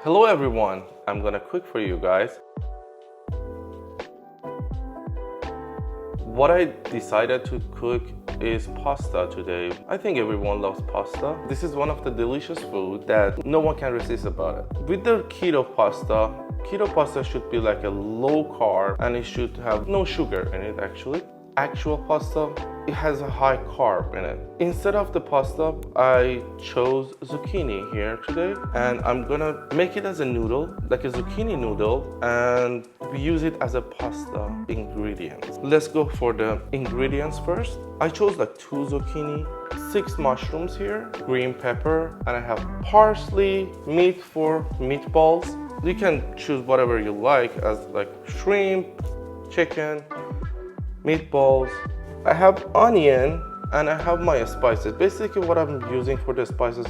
Hello everyone, I'm gonna cook for you guys. What I decided to cook is pasta today. I think everyone loves pasta. This is one of the delicious food that no one can resist about it. With the keto pasta should be like a low carb and it should have no sugar in it actually. Actual pasta, it has a high carb in it. Instead of the pasta, I chose zucchini here today, and I'm gonna make it as a noodle, like a zucchini noodle, and we use it as a pasta ingredient. Let's go for the ingredients first. I chose like 2 zucchini, 6 mushrooms here, green pepper, and I have parsley, meat for meatballs. You can choose whatever you like as like shrimp, chicken, meatballs. I have onion and I have my spices. Basically what I'm using for the spices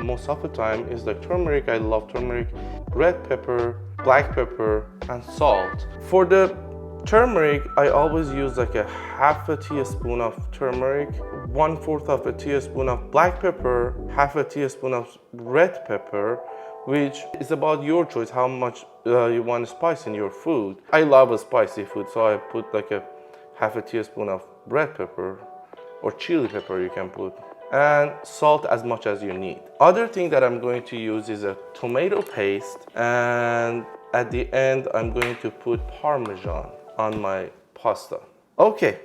most of the time is like turmeric. I love turmeric, red pepper, black pepper, and salt. For the turmeric, I always use like a half a teaspoon of turmeric, 1/4 of a teaspoon of black pepper, half a teaspoon of red pepper, which is about your choice how much you want spice in your food. I love a spicy food, so I put like a half a teaspoon of red pepper or chili pepper you can put, and salt as much as you need. Other thing that I'm going to use is a tomato paste, and at the end I'm going to put Parmesan on my pasta. Okay,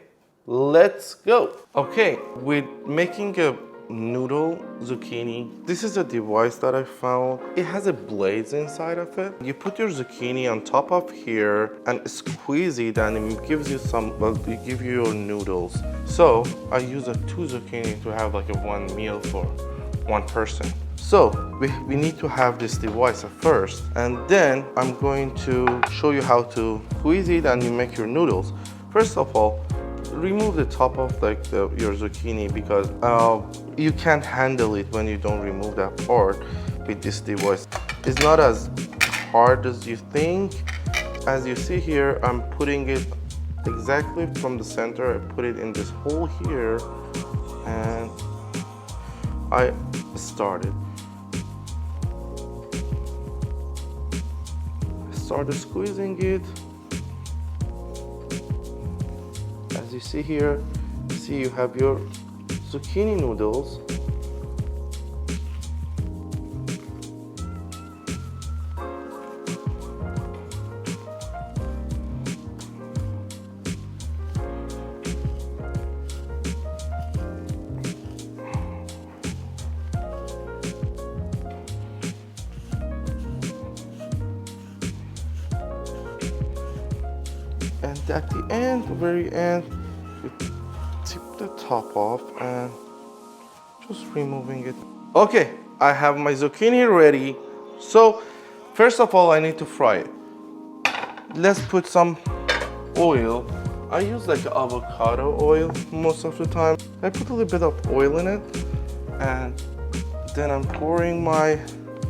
let's go. Okay, with making a noodle zucchini, this is a device that I found. It has a blades inside of it. You put your zucchini on top of here and squeeze it, and it gives you it gives you your noodles. So I use a 2 zucchini to have like a 1 meal for 1 person. So we need to have this device at first, and then I'm going to show you how to squeeze it and you make your noodles. First of all, remove the top of like your zucchini, because you can't handle it when you don't remove that part with this device. It's not as hard as you think. As you see here, I'm putting it exactly from the center. I put it in this hole here, and I started squeezing it. As you see here, you have your zucchini noodles. And at the end, very end, we tip the top off and just removing it. Okay, I have my zucchini ready. So first of all, I need to fry it. Let's put some oil. I use like avocado oil most of the time. I put a little bit of oil in it, and then I'm pouring my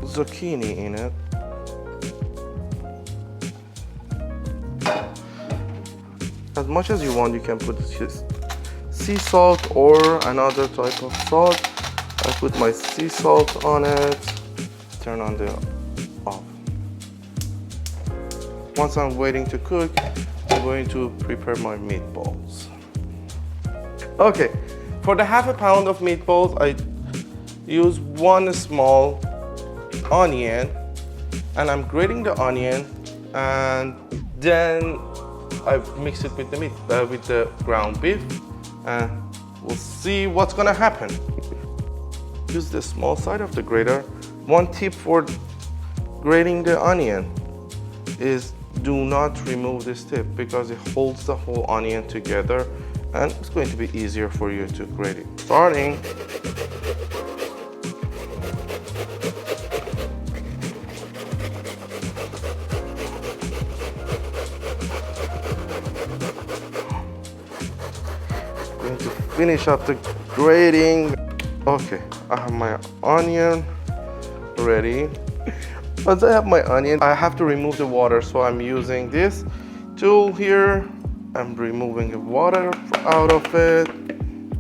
zucchini in it. As much as you want, you can put sea salt or another type of salt. I put my sea salt on it. Turn on the off. Once I'm waiting to cook, I'm going to prepare my meatballs. Okay, for the half a pound of meatballs, I use 1 small onion, and I'm grating the onion, and then I mix it with the meat, with the ground beef, and we'll see what's gonna happen. Use the small side of the grater. One tip for grating the onion is do not remove this tip, because it holds the whole onion together, and it's going to be easier for you to grate it. Starting. Going to finish up the grating. Okay, I have my onion ready. Once I have my onion, I have to remove the water, so I'm using this tool here. I'm removing the water out of it.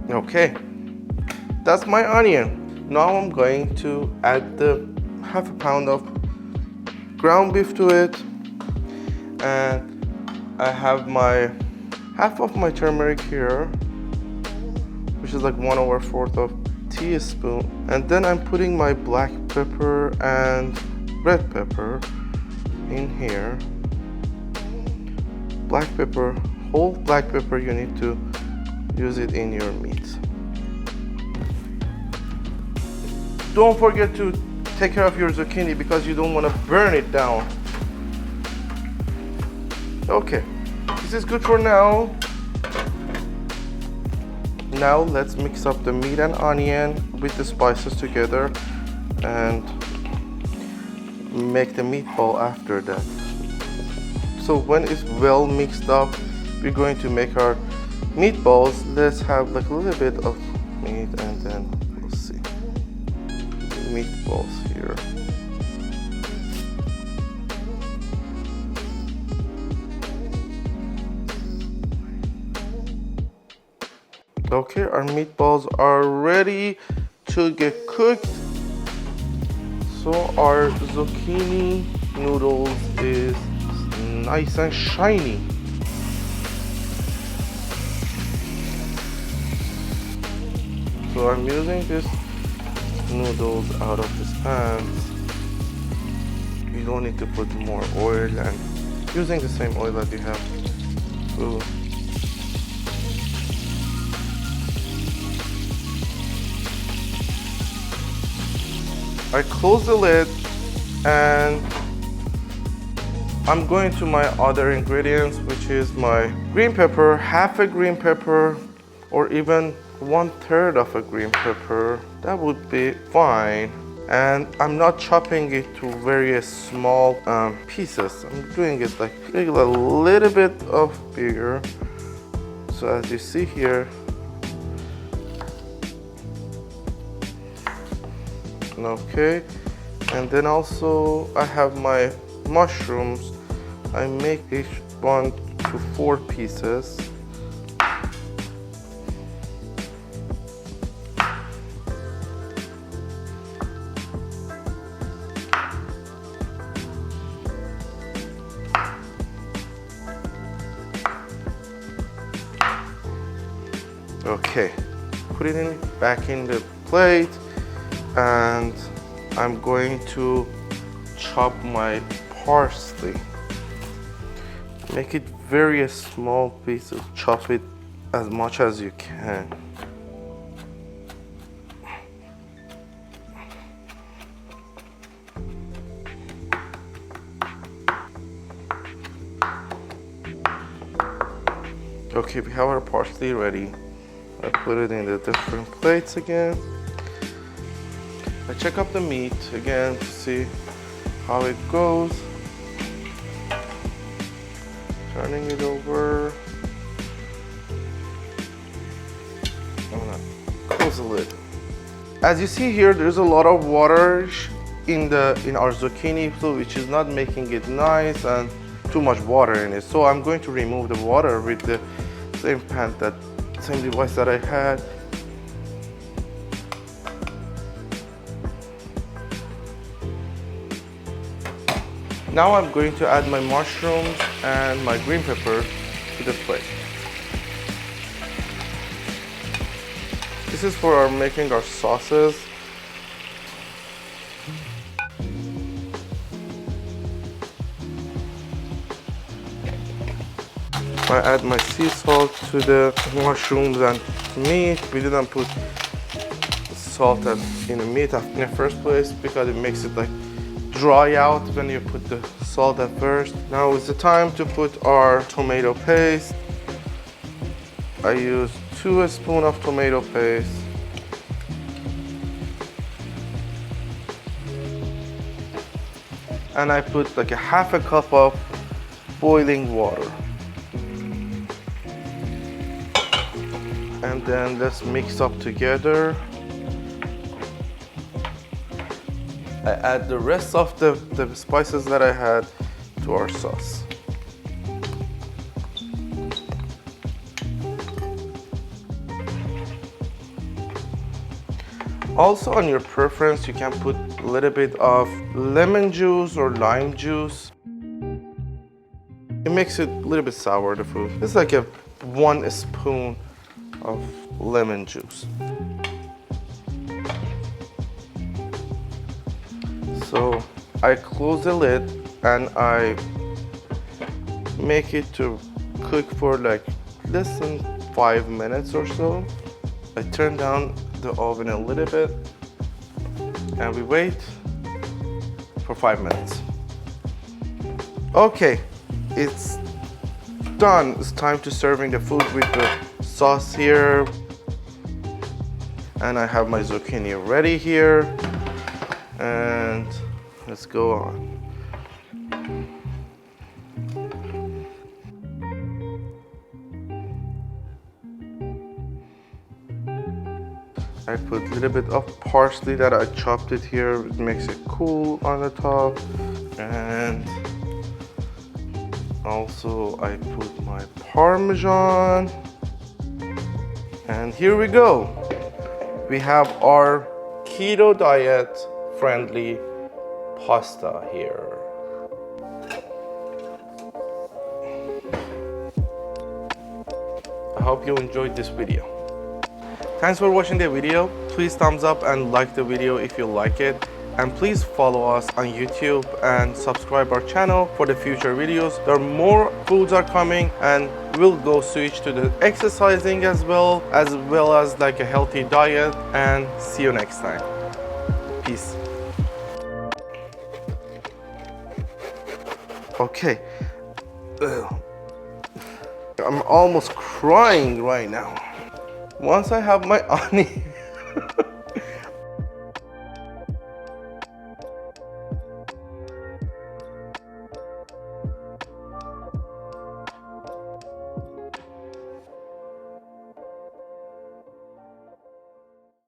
Okay, that's my onion. Now I'm going to add the half a pound of ground beef to it, and I have my half of my turmeric here, which is like 1/4 of teaspoon, and then I'm putting my black pepper and red pepper in here. Black pepper, whole black pepper, you need to use it in your meat. Don't forget to take care of your zucchini because you don't want to burn it down. Okay, this is good for now. Now let's mix up the meat and onion with the spices together and make the meatball after that. So when it's well mixed up, we're going to make our meatballs. Let's have like a little bit of meat and then we'll see. Meatballs here. Okay, our meatballs are ready to get cooked. So our zucchini noodles is nice and shiny. So I'm using this noodles out of this pan. You don't need to put more oil and using the same oil that you have. So I close the lid and I'm going to my other ingredients, which is my green pepper, half a green pepper, or even 1/3 of a green pepper. That would be fine. And I'm not chopping it to very small pieces. I'm doing it like a little bit of bigger. So as you see here, okay. And then also I have my mushrooms. I make each one to 4 pieces. Okay, put it in back in the plate, and I'm going to chop my parsley. Make it very small pieces. Chop it as much as you can. Okay, we have our parsley ready. I put it in the different plates again. I check up the meat again to see how it goes. Turning it over. I'm gonna close the lid. As you see here, there's a lot of water in our zucchini, which is not making it nice and too much water in it. So I'm going to remove the water with the same device that I had. Now I'm going to add my mushrooms and my green pepper to the plate. This is for making our sauces. I add my sea salt to the mushrooms and meat. We didn't put salt in the meat in the first place because it makes it like dry out when you put the salt at first. Now is the time to put our tomato paste. I use 2 spoons of tomato paste. And I put like a half a cup of boiling water. And then let's mix up together. I add the rest of the spices that I had to our sauce. Also, on your preference, you can put a little bit of lemon juice or lime juice. It makes it a little bit sour, the food. It's like a 1 spoon of lemon juice. So I close the lid and I make it to cook for like less than 5 minutes or so. I turn down the oven a little bit and we wait for 5 minutes. Okay, it's done. It's time to serving the food with the sauce here. And I have my zucchini ready here. And let's go on. I put a little bit of parsley that I chopped it here. It makes it cool on the top. And also I put my Parmesan. And here we go. We have our keto diet friendly pasta here. I hope you enjoyed this video. Thanks for watching the video. Please thumbs up and like the video if you like it. And please follow us on YouTube and subscribe our channel for the future videos. There are more foods are coming and we'll go switch to the exercising as well as like a healthy diet. And see you next time. Peace. Okay. I'm almost crying right now. Once I have my onion